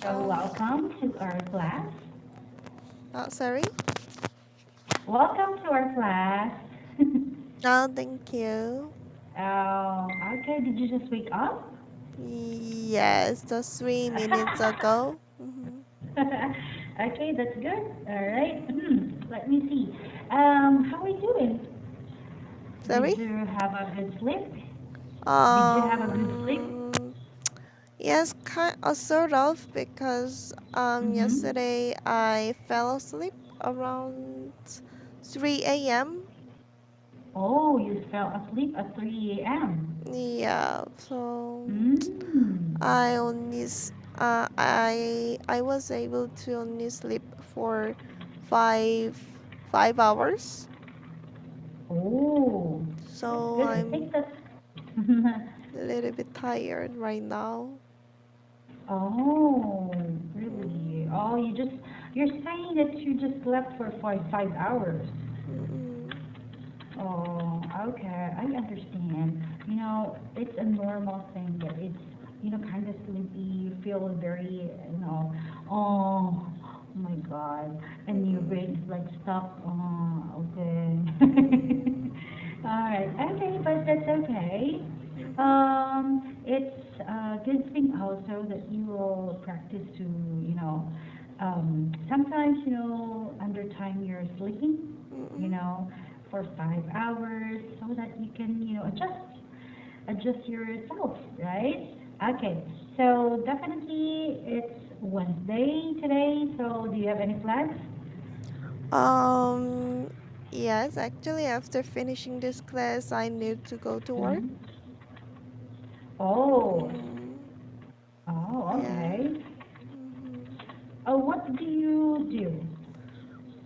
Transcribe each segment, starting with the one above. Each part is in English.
So Um, welcome to our class. sorry. Welcome to our class. Oh, thank you. Okay, did you just wake up? Yes, just 3 minutes ago. Mm-hmm. Okay, that's good. All right. Let me see. How are you doing? Sorry. Did you have a good sleep? Did you have a good sleep? Um, yes, sort of, because Mm-hmm. yesterday I fell asleep around 3 a.m. Oh, you fell asleep at 3 a.m. Yeah, so Mm. I only I was able to only sleep for five 5 hours. Oh, that's So good. I I'm think that's a little bit tired right now. Oh, really? Mm, Oh, you're saying that you just slept for 5 hours. mm, Oh, okay, I understand. It's a normal thing that it's kind of sleepy. You feel very, oh, oh my God, and your mm, brain is like stuck. Oh, okay. mm, All right, okay, but that's okay. mhm, It's a good thing also that you will practice to, sometimes, under time you're sleeping, you mm. know, for 5 hours so that you can, adjust yourself, right? Okay, so definitely it's Wednesday today, so do you have any plans? Um, yes, actually, after finishing this class, I need to go to work. Hmm. Oh, Mm, oh, yeah. okay. Mhm. Oh, what do you do?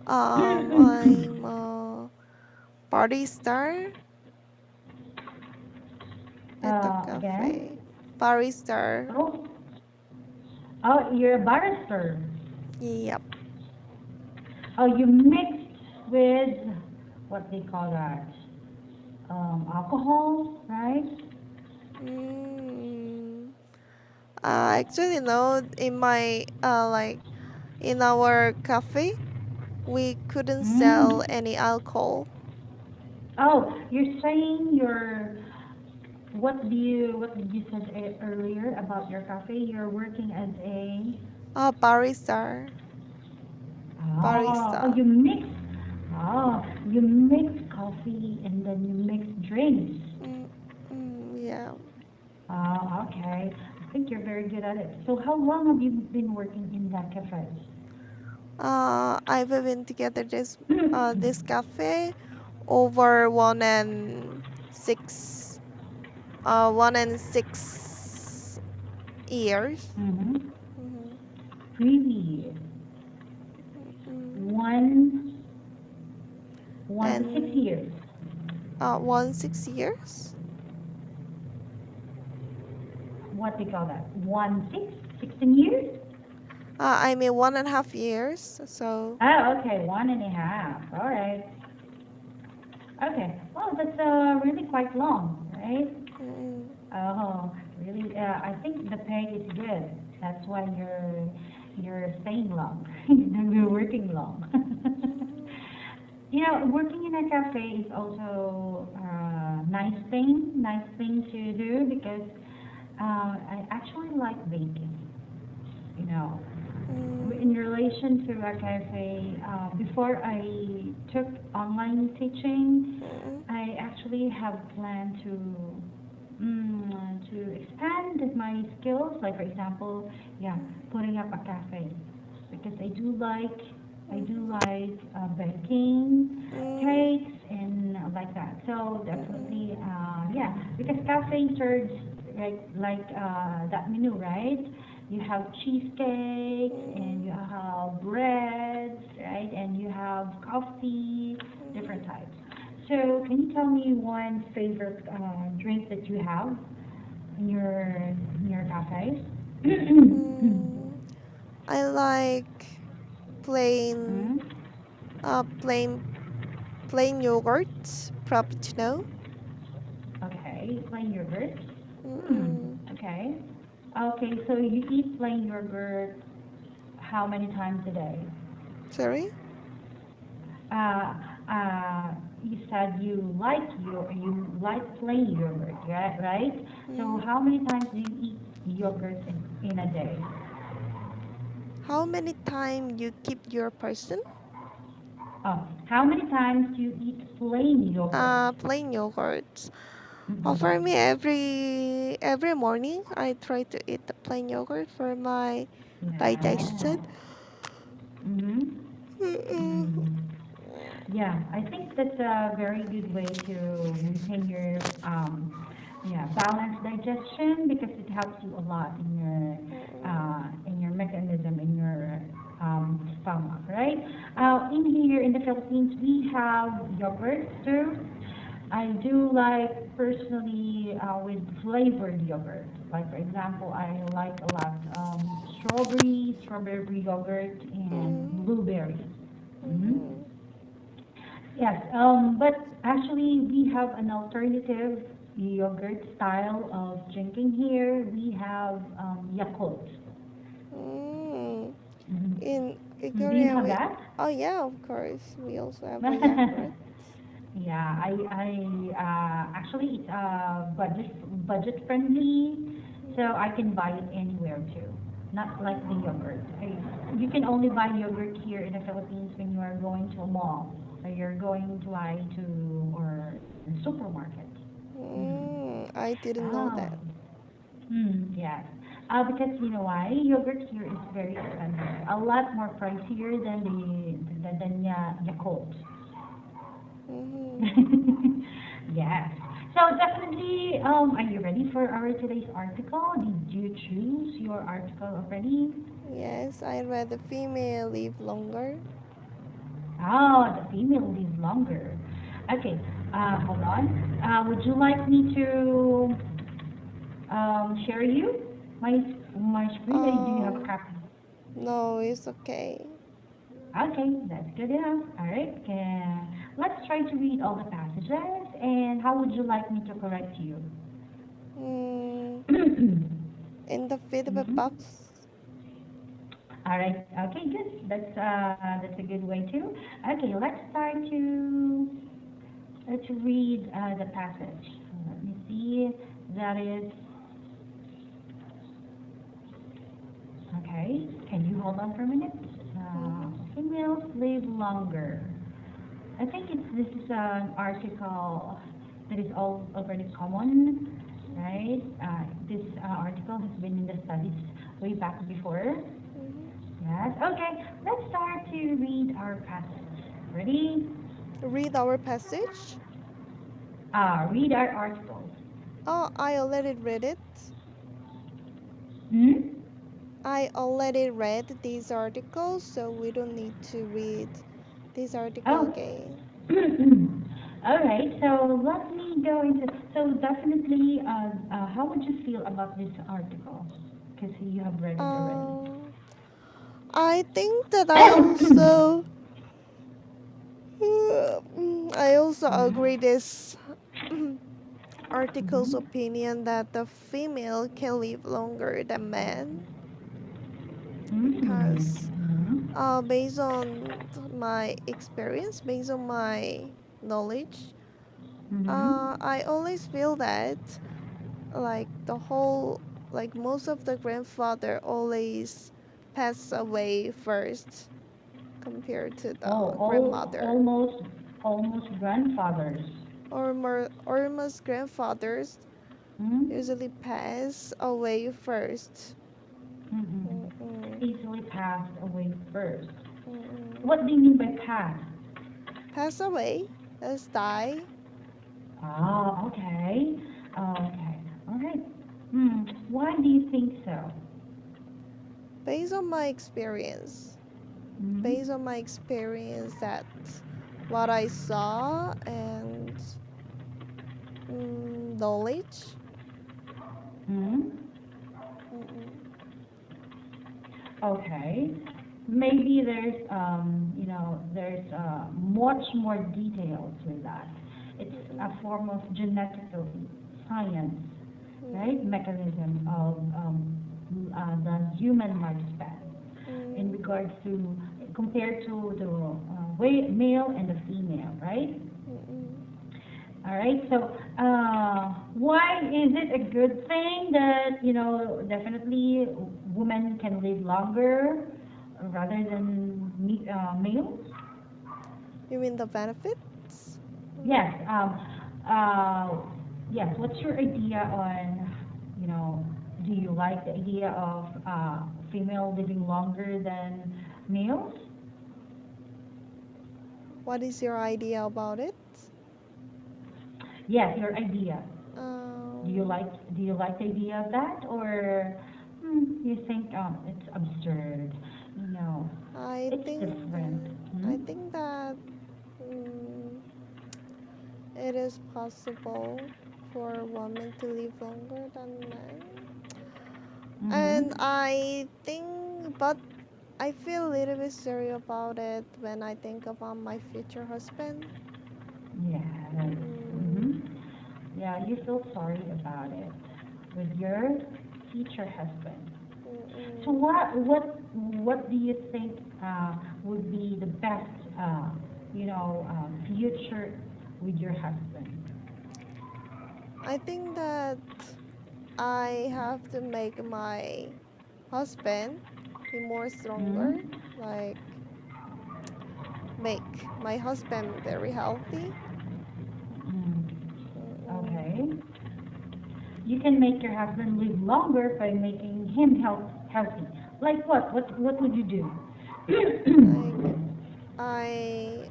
I'm a party star at the Again? cafe. Party star. Oh, oh, you're a barrister. Yep. Oh, you mixed with what they call that? Alcohol, right? Mm. Actually, no. In my in our cafe, we couldn't sell Mm. any alcohol. Oh, you're saying what did you said earlier about your cafe? You're working as a Barista. oh, Barista. you mix coffee and then you mix drinks. Mm, yeah. Oh, okay. I think you're very good at it. So how long have you been working in that cafe? I've been together this cafe over 1 and 6 years. Mm-hmm. Mm-hmm. Really? Mm. One, 1 to 6 And years. 1 6 years. What do you call that? 16 years? I mean 1.5 years. So. Oh, okay, one and a half. All right. Okay. Well, that's really quite long, right? Mm, Oh, really? I think the pay is good. That's why you're staying long. You're working long. mm, Working in a cafe is also a nice thing to do because I actually like baking. You know, in mm, relation to a cafe, before I took online teaching, mm, I actually have planned to expand my skills. Like for example, yeah, putting up a cafe because I do like baking mm, cakes and like that. So mm, mm, definitely, yeah, because cafe serves that menu, right? You have cheesecakes and you mm, have breads, right? And you have coffee, different mm, types. So can you tell me one favorite drink that you have in your cafe? mm. I like plain, Mm, uh, plain, plain yogurt, frappuccino. okay, plain yogurt. Mm-mm. Okay. Okay, so you eat plain yogurt. how many times a day? Sorry? Uh, you said you like plain yogurt, right? So Mm. how many times do you eat yogurt in a day? How many time you keep your person? How many times do you eat plain yogurt? Plain yogurt. For me, Mm-hmm. every morning I try to eat the plain yogurt for my Yeah. digestion. Mm-hmm. Mm-mm. Mm. Yeah, I think that's a very good way to maintain your yeah, balanced digestion because it helps you a lot in your mechanism in your stomach, right? In here in the Philippines, we have yogurt too. I do like personally with flavored yogurt. Like for example, I like a lot strawberry yogurt, and Mm-mm. blueberry. hmm Mm-mm. Yes, but actually we have an alternative yogurt style of drinking here. We have Yakult. Mm. hmm In Do you Korea, have we that? oh yeah, of course, we also have a Yakult. Yeah, actually it's budget friendly, so I can buy it anywhere too. Not like the yogurt. You can only buy yogurt here in the Philippines when you are going to a mall or you're going to buy to or supermarket. Mm. I didn't know Oh, that. yes. Because you know why? Yogurt here is very expensive. A lot more pricier than Yakult. Mm-hmm. Yes. So definitely, are you ready for our today's article? Did you choose your article already? Yes, I read the female live longer. Oh, the female live longer. Okay. Hold on. Would you like me to share you my screen, or do you have a Um, copy? no, it's okay. Okay, that's good enough. All right. Let's try to read all the passages. And how would you like me to correct you? Mm, in the feedback Mhm. box. All right. Okay, good. That's a good way too. Okay, let's start to read the passage. Let me see. That is okay. Can you hold on for a minute? Mm-hmm. Females live longer. I think this is an article that is already common, right? This article has been in the studies way back before. Mm-hmm. Yes. Okay. Let's start to read our passage. Ready? Read our passage. Read our articles. Oh, I already read it. Hmm? I already read this article, so we don't need to read this article Oh. again. All right. So let me go into. So definitely, how would you feel about this article? Because you have read it already. Um, I think that I also agree Mhm. this article's Mhm. opinion that the female can live longer than men Mhm. because based on my experience, based on my knowledge, Mhm. I always feel that like the whole like most of the grandfather always pass away first compared to the Oh, grandmother almost grandfathers. or more or most grandfathers Hmm? usually pass away first. Mm-mm. Mm-mm. Easily passed away first. Mm-mm. What do you mean by pass? Pass away, let's die. Ah, okay. Okay. All right. Why do you think so? Based on my experience, Mm-hmm. based on my experience that what I saw and knowledge. Mm-hmm. Mm-mm. Okay. Maybe there's much more details with that. It's a Mm-mm. form of genetical science, right? Mm-mm. Mechanism of the human lifespan in Mm. regards to compared to the male and the female, right? Mm-mm. All right. So, why is it a good thing that definitely women can live longer rather than males? You mean the benefits? Yes. Mm. Uh, yes. What's your idea on, do you like the idea of female living longer than males? What is your idea about it? Yes, your idea. Do you Um, like do you like the idea of that, or you think it's absurd? No, I it's think different. that Hmm? I think that mm, it is possible for women to live longer than men. And Mm-hmm. I think, but I feel a little bit sorry about it when I think about my future husband. Yes. Mm, Mm-hmm. Yeah, you feel sorry about it with your future husband. So mm-mm. what do you think would be the best future with your husband? I think that I have to make my husband be more stronger, Mm-hmm. like make my husband very healthy. Mm-hmm. Mm-mm. Okay. You can make your husband live longer by making him healthy. Like what? What would you do? Like I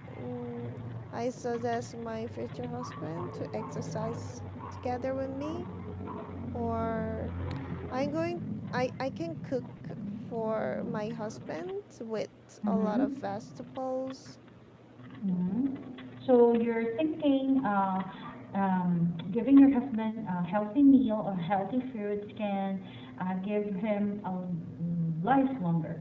I suggest my future husband to exercise together with me, or I'm going I can cook for my husband with a lot of Mm-hmm. vegetables. Mm-hmm. So you're thinking giving your husband a healthy meal or healthy foods can give him a live longer,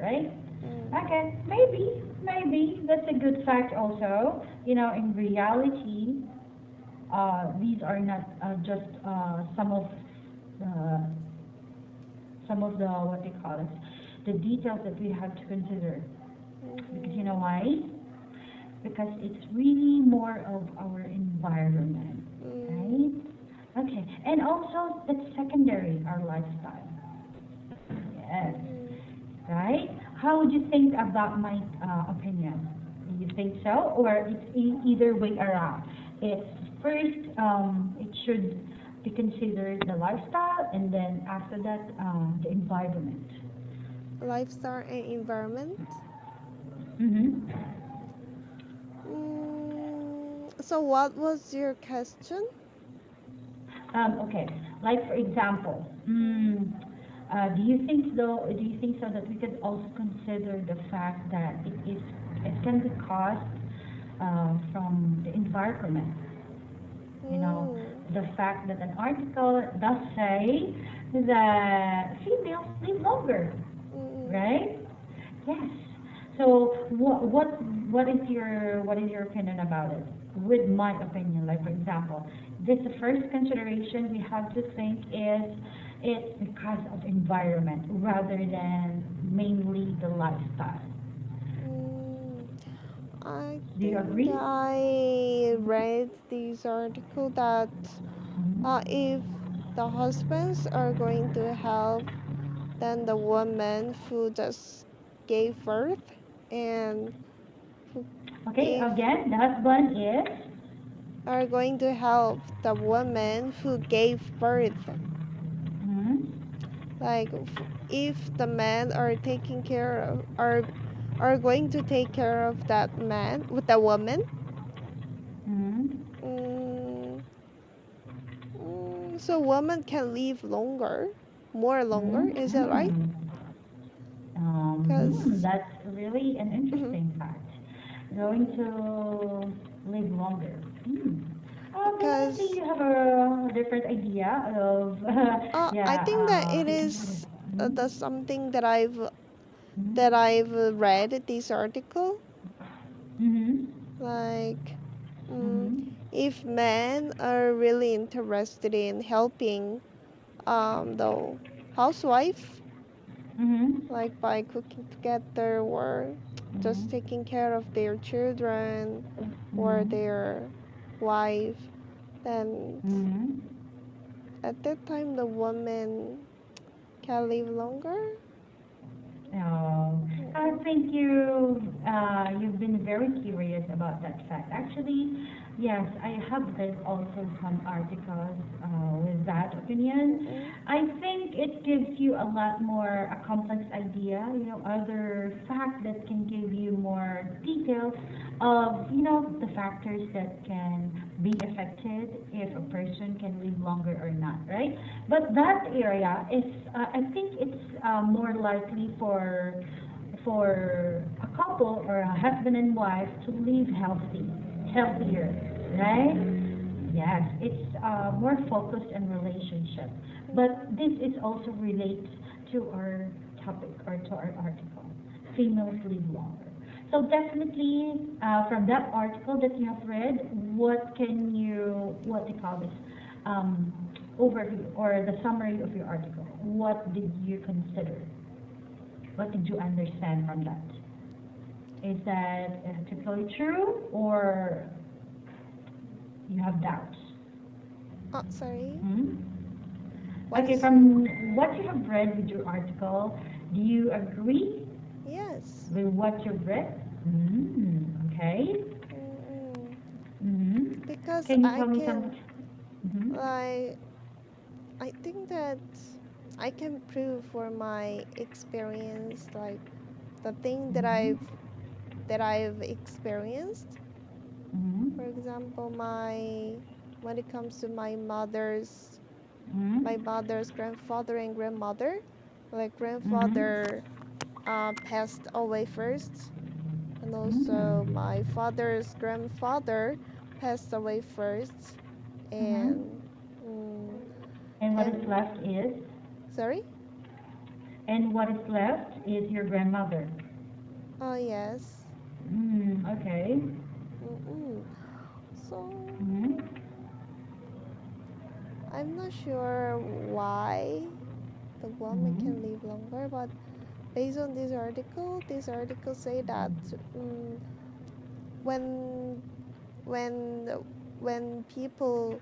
right? Mm, Okay, maybe that's a good fact also. In reality, these are not just uh, some of the what they call it, the details that we have to consider. Because you know mm-hmm, why? Because it's really more of our environment, right? mm, Okay, and also it's secondary, our lifestyle. Yes, mm-hmm. right? How would you think about my opinion? Do you think so, or it's either way around? It's first, it should be considered the lifestyle, and then after that, the environment. Lifestyle and environment. Mm-hmm. So what was your question? Okay, like for example, Mm, do you think so that we could also consider the fact that it can be caused from the environment? You know, mm, the fact that an article does say that females live longer, mm, right? Yes. So what is your opinion about it? With my opinion, like for example, this the first consideration we have to think is it's because of environment rather than mainly the lifestyle. mm. I Do you think agree? I read this article that Mhm. if the husbands are going to help, then the woman who just gave birth, and who, Okay, if again, the husband is. are going to help the woman who gave birth, Mhm. like if the men are taking care of are going to take care of that man with the woman. Mhm. mm, so woman can live longer, more longer, Mhm. is that right? Mhm. Because That's really an interesting fact. Going to live longer. Hmm. Then I see because you have a different idea of, I yeah, think that it the importance. is Mm-hmm. the something that Mm-hmm. I've read this article, Mm-hmm. like mm, Mm-hmm. if men are really interested in helping the housewife, Mhm. like by cooking together or just Mhm. taking care of their children or Mhm. their wife, then Mhm. at that time the woman can live longer. Oh, I Mm-mm, think you've been very curious about that fact. Actually, yes, I have read also some articles with that opinion. mm-mm, I think it gives you a lot more a complex idea, other fact that can give you more details of, the factors that can be affected if a mm-mm, person can live longer or not, right? But that area is, I think it's more likely for a couple or a husband and wife to live healthier, right? Yes, it's more focused in relationship. But mm-mm, this is also relates to our topic or to our article. Females live longer. So definitely, from that article that you have read, what do you call this, um, overview or the summary of your article? What did you consider? What did you understand from that? Is that typically true or you have doubts? oh, sorry. Hmm? What Okay, is your? from what you have read with your article, do you agree Yes. with what you've read? Okay. Mm-mm. Mm-hmm. Because Can you I tell me some? can, Mm-hmm. like, I think that I can prove for my experience, like the thing Mm-hmm. that I've experienced. For Mm-hmm. example, my when it comes to Mm-hmm. my mother's grandfather and grandmother, like Mm-hmm. grandfather passed away first, and also Mm-hmm. my father's grandfather passed away first, Mm-hmm. and mm, And what is and left is? sorry. And what is left is your grandmother. Oh yes. Okay. Mm-mm. So Mm-hmm. I'm not sure why the woman Mm-hmm. can live longer, but based on this article say that um, when when when people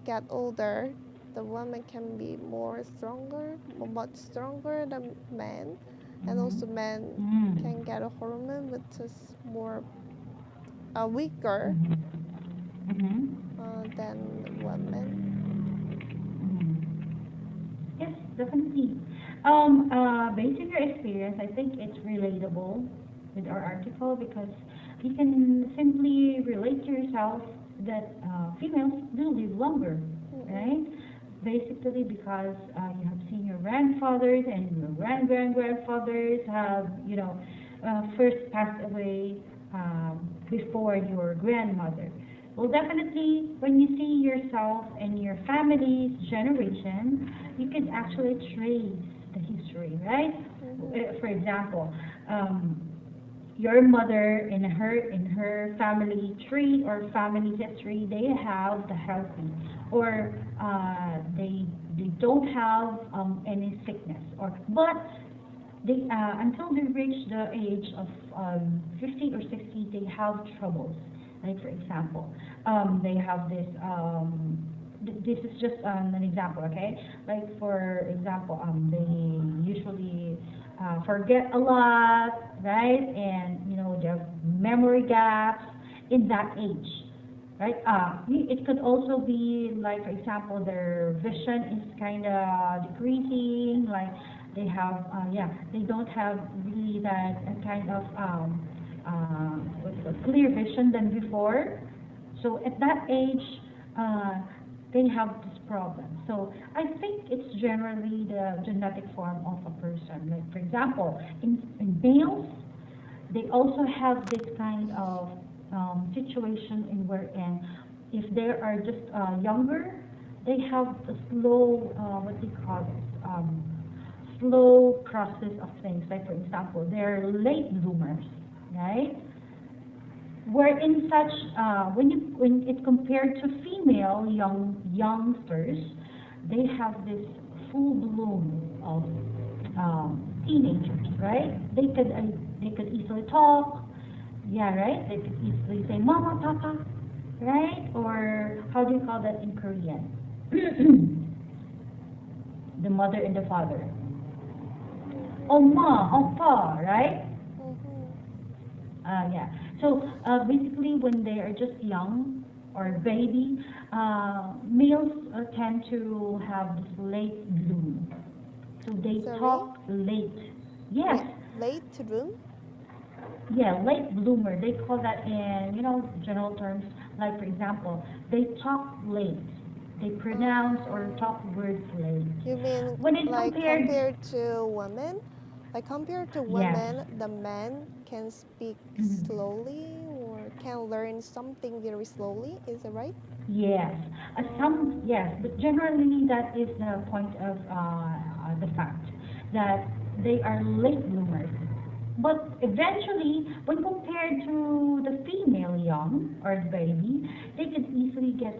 get older, the woman can be more stronger, much stronger than men, and also men Mm-hmm. can get a hormone which is more weaker Mm-hmm. Mm-hmm. than women. Mm-hmm. Yes, definitely. Based on your experience, I think it's relatable with our article because you can simply relate to yourself that females do live longer, Mm-mm, right? Basically because you have seen your grandfathers and your grandfathers have, first passed away before your grandmother. Well, definitely, when you see yourself and your family's generation, you could actually trace the history, right? mm-hmm, For example, um, your mother in her family tree or family history, they have the healthy, or they don't have any sickness, or but they until they reach the age of 50 or 60, they have troubles. Like for example, they have this. This is just an example, okay? Like for example, they usually forget a lot, right? And they have memory gaps in that age, right? It could also be like, for example, their vision is kind of decreasing, like they don't have really that kind of what's it called, clear vision than before. So at that age, uh, they have this problem. So I think it's generally the genetic form of a person. Like for example, in males, they also have this kind of situation in wherein if they are just younger, they have a slow, what do you call this, slow process of things. Like for example, they're late bloomers, right? Where in such, when it compared to female youngsters, they have this full bloom of teenagers, right? They could easily talk, yeah, right? They could easily say mama, papa, right? Or how do you call that in Korean? The mother and the father. Mhm. Oma, oppa, right? Mhm. Yeah. So basically, when they are just young or baby, males tend to have this late bloom. So they Sorry. talk late. Yes, Late room. yeah, late bloomer. They call that in, general terms. Like, for example, they talk late. They pronounce or talk words late. You mean When it like compared, compared to women? Like compared to yes. women, the men can speak Mhm. slowly or can learn something very slowly. Is that right? Yes, some Um, yes, but generally that is the point of the fact that they are late bloomers. But eventually, when compared to the female young or the baby, they can easily get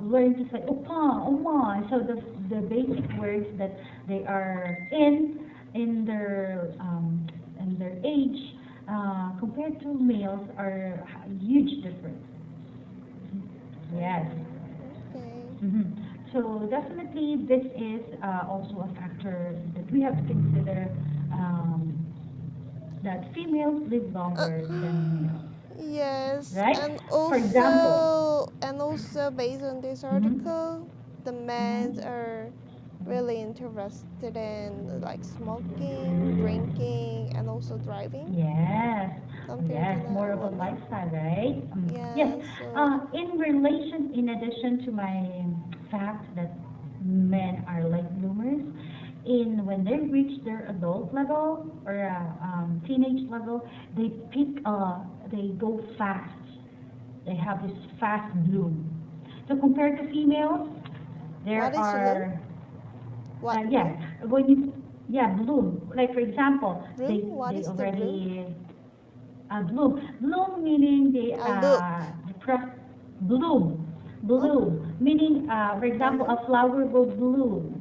learn to say opa, oma. So the basic words that they are in their age compared to males are a huge difference. Yes. okay. Mhm. So definitely this is also a factor that we have to consider um, that females live longer than males, Yes, right? and For example, also based on this mhm, article, the men mhm, are really interested in like smoking, drinking, and also driving yes, compared to yes, the more of a women. lifestyle, right? Yes. Yeah, so In addition to my fact that men are late bloomers, when they reach their adult level or teenage level, they they go fast. They have this fast bloom. So compared to females, there what is bloom? are What yeah, bloom? when you yeah bloom. Like for example, Bloom? What they is the bloom? already bloom meaning Look. the bloom, Oh, meaning for example bloom. a flower will bloom.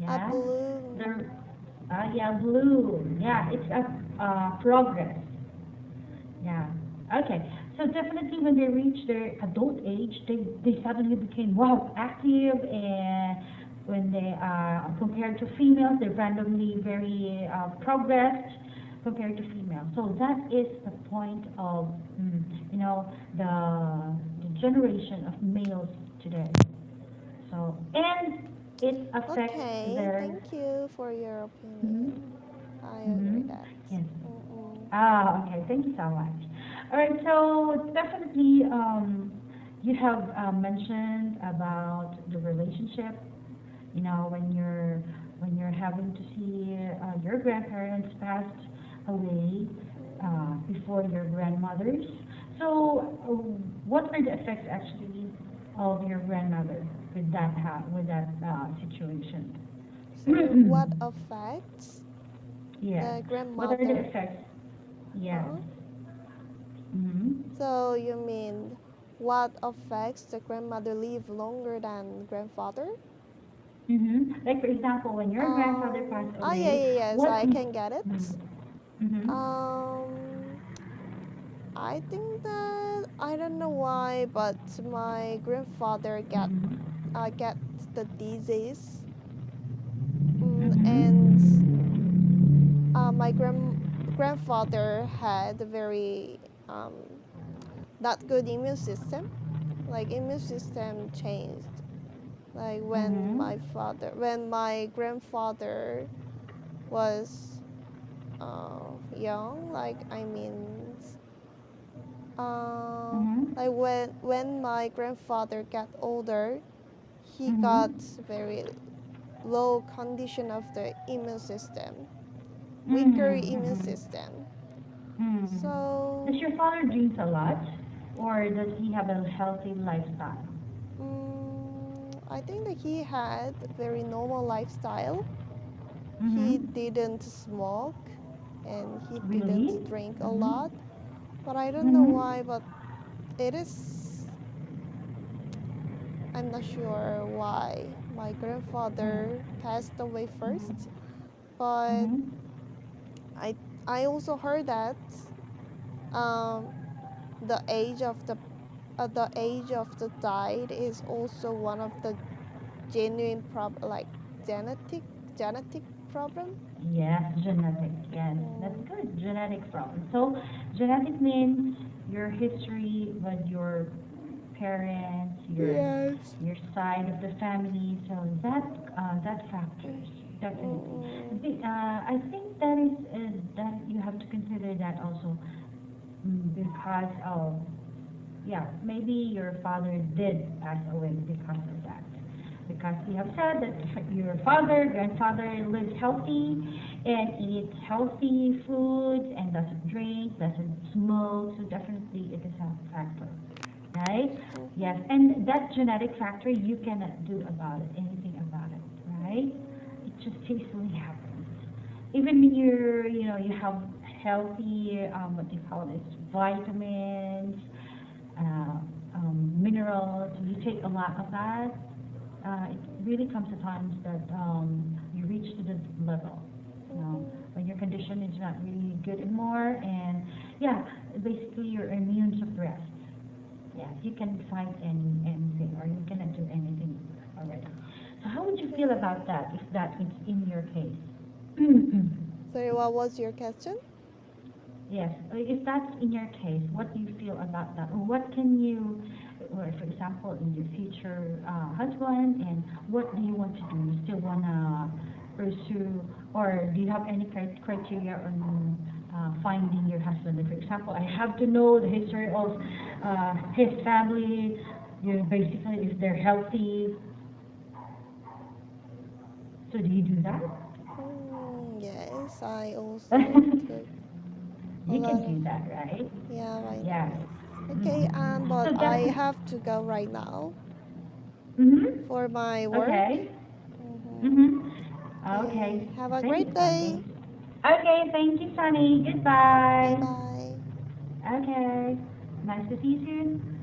A Yeah, bloom. there yeah bloom. Yeah, it's a progress. Yeah. Okay. So definitely when they reach their adult age, they suddenly became wow active, and when they are compared to females, they're randomly very progressed compared to females. So that is the point of you know the generation of males today. So and it affects Okay, their thank you for your mhm, opinion. I mhm, agree that. yes. Mm-mm. Ah, okay. Thank you so much. All right, so definitely, you have mentioned about the relationship. When you're having to see your grandparents passed away before your grandmothers. So, what are the effects actually of your grandmother with that situation? So, what affects Yes. the What are the grandmother? effects? Yes. Uh-huh. Mm-hmm. So, you mean what affects the grandmother live longer than grandfather? Mm-hmm. Like for example, when your grandfather passed Yeah, away, yeah, yes, what? I can get it. Mm-hmm. Um, I think that I don't know why, but my grandfather get the disease, and Mm-hmm. my grandfather had a very um, not good immune system. Like immune system changed. Like Mm-hmm. when my grandfather was young, like I mean, Mm-hmm. like when my grandfather got older, he got Mm-hmm. very low condition of the immune system, weaker immune Mm-hmm. system. Mm-hmm. Does So your father drink a lot, or does he have a healthy lifestyle? I think that he had very normal lifestyle. He Mm-hmm. didn't smoke and he Really? didn't drink a Mm-hmm. lot. But I don't know Mm-hmm. why, but it is, I'm not sure why my grandfather passed away first. But Mm-hmm. I I also heard that um, the age of the died is also one of the genuine like genetic genetic problem. Yes, genetic. Yes, that's Mm, good. Genetic problem. So, genetic means your history with your parents, yes. your side of the family. So that factors definitely. Mm, I think that is that you have to consider that also, because of, yeah, maybe your father did pass away because of that. Because you have said that your grandfather lives healthy and eats healthy foods and doesn't drink, doesn't smoke, so definitely it is a factor, right? Yes, mhm, and that genetic factor you cannot do about it, anything about it, right? It just tastefully happens. Even when you have healthy, what do you call this, vitamins, uh, minerals, you take a lot of that, it really comes to times that you reach to this level, mhm, when your condition is not really good anymore, and yeah, basically you're immune suppressed. Yes, you can fight anything, or you cannot do anything already. So how would you feel okay. about that if that is in your case? Sorry, what was your question? Yes, if that's in your case, what do you feel about that? Or what can you, or for example, in your future husband, and what do you want to do? You still want to pursue, or do you have any criteria on finding your husband? Like, for example, I have to know the history of his family, basically if they're healthy. So do you do that? Yes, I also took a You lot can of, do that, right? yeah, Yes. vitamins. Okay, Mm-hmm. but So I definitely. have to go right now Mm-hmm. for my work. Okay. Mm-hmm. Mm-hmm. Okay. Okay, have a Thank great you, Son. day. Thanks. Okay, thank you, Sunny. Bye Goodbye. bye. Okay. Nice to see you soon.